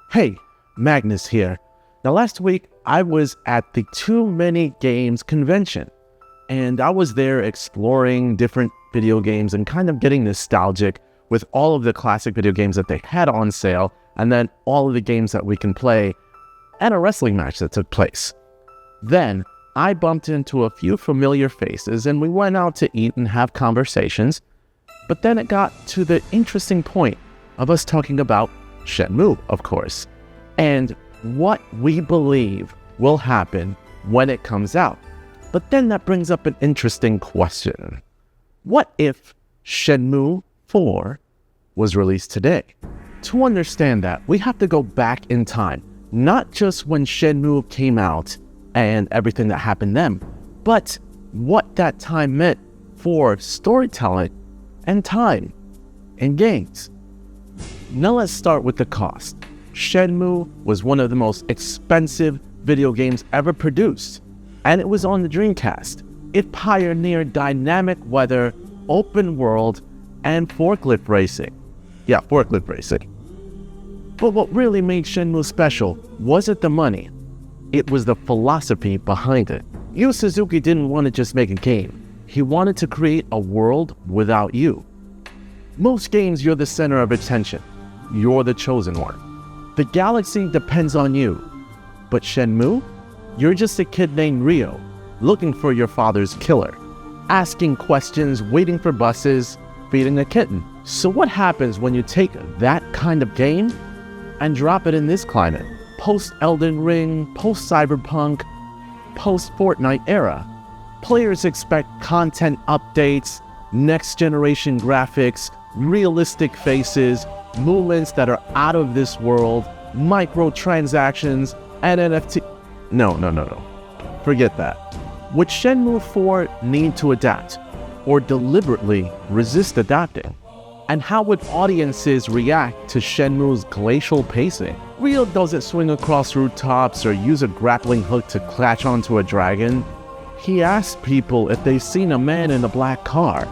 Hey, Magnus here. Now last week I was at the TooManyGames convention and I was there exploring different video games and kind of getting nostalgic with all of the classic video games that they had on sale and then all of the games that we can play and a wrestling match that took place. Then I bumped into a few familiar faces and we went out to eat and have conversations, but then it got to the interesting point of us talking about Shenmue, of course, and what we believe will happen when it comes out. But then that brings up an interesting question. What if Shenmue IV was released today? To understand that, we have to go back in time, not just when Shenmue came out and everything that happened then, but what that time meant for storytelling and time in games. Now let's start with the cost. Shenmue was one of the most expensive video games ever produced, and it was on the Dreamcast. It pioneered dynamic weather, open world, and forklift racing. Yeah, forklift racing. But what really made Shenmue special wasn't the money. It was the philosophy behind it. Yu Suzuki didn't want to just make a game. He wanted to create a world without you. Most games, you're the center of attention. You're the chosen one. The galaxy depends on you. But Shenmue? You're just a kid named Ryo, looking for your father's killer, asking questions, waiting for buses, feeding a kitten. So what happens when you take that kind of game and drop it in this climate? Post-Elden Ring, post-Cyberpunk, post-Fortnite era. Players expect content updates, next-generation graphics, realistic faces, movements that are out of this world, microtransactions, and NFT. No. Forget that. Would Shenmue IV need to adapt or deliberately resist adapting? And how would audiences react to Shenmue's glacial pacing? Ryo doesn't swing across rooftops or use a grappling hook to latch onto a dragon. He asks people if they've seen a man in a black car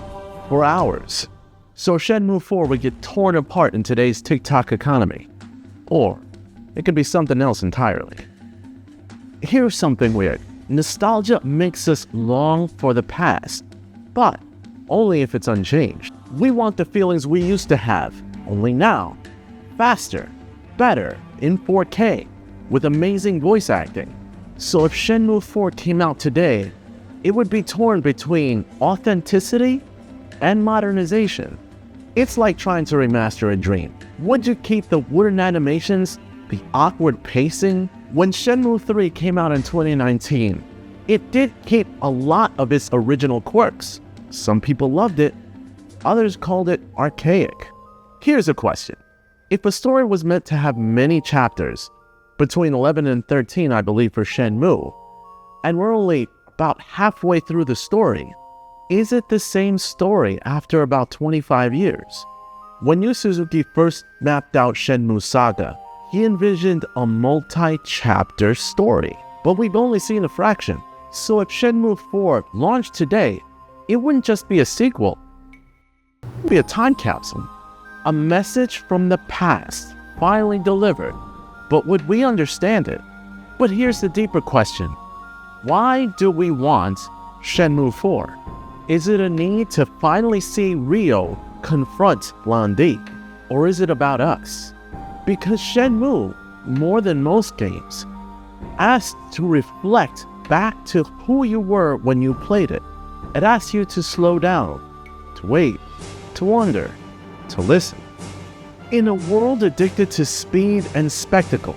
for hours. So Shenmue IV would get torn apart in today's TikTok economy. Or it could be something else entirely. Here's something weird. Nostalgia makes us long for the past, but only if it's unchanged. We want the feelings we used to have, only now. Faster, better, in 4K, with amazing voice acting. So if Shenmue IV came out today, it would be torn between authenticity and modernization. It's like trying to remaster a dream. Would you keep the wooden animations, the awkward pacing? When Shenmue III came out in 2019, it did keep a lot of its original quirks. Some people loved it, others called it archaic. Here's a question. If a story was meant to have many chapters, between 11 and 13 I believe for Shenmue, and we're only about halfway through the story, is it the same story after about 25 years? When Yu Suzuki first mapped out Shenmue Saga, he envisioned a multi-chapter story, but we've only seen a fraction. So if Shenmue IV launched today, it wouldn't just be a sequel, it would be a time capsule. A message from the past, finally delivered. But would we understand it? But here's the deeper question. Why do we want Shenmue IV? Is it a need to finally see Ryo confront Blondie? Or is it about us? Because Shenmue, more than most games, asks to reflect back to who you were when you played it. It asks you to slow down, to wait, to wonder, to listen. In a world addicted to speed and spectacle,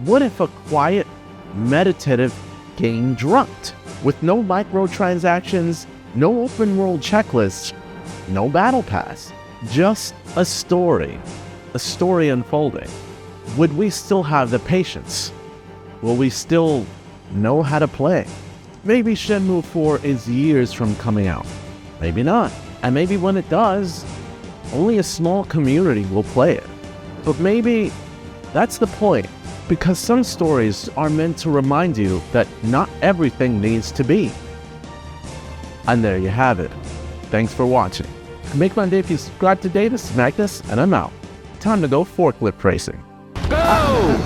what if a quiet, meditative game dropped? With no microtransactions, no open world checklists, no battle pass, just a story unfolding. Would we still have the patience? Will we still know how to play? Maybe Shenmue IV is years from coming out. Maybe not. And maybe when it does, only a small community will play it. But maybe that's the point, because some stories are meant to remind you that not everything needs to be. And there you have it. Thanks for watching. Make my day if you subscribe today. This is Magnus, and I'm out. Time to go forklift racing. Go!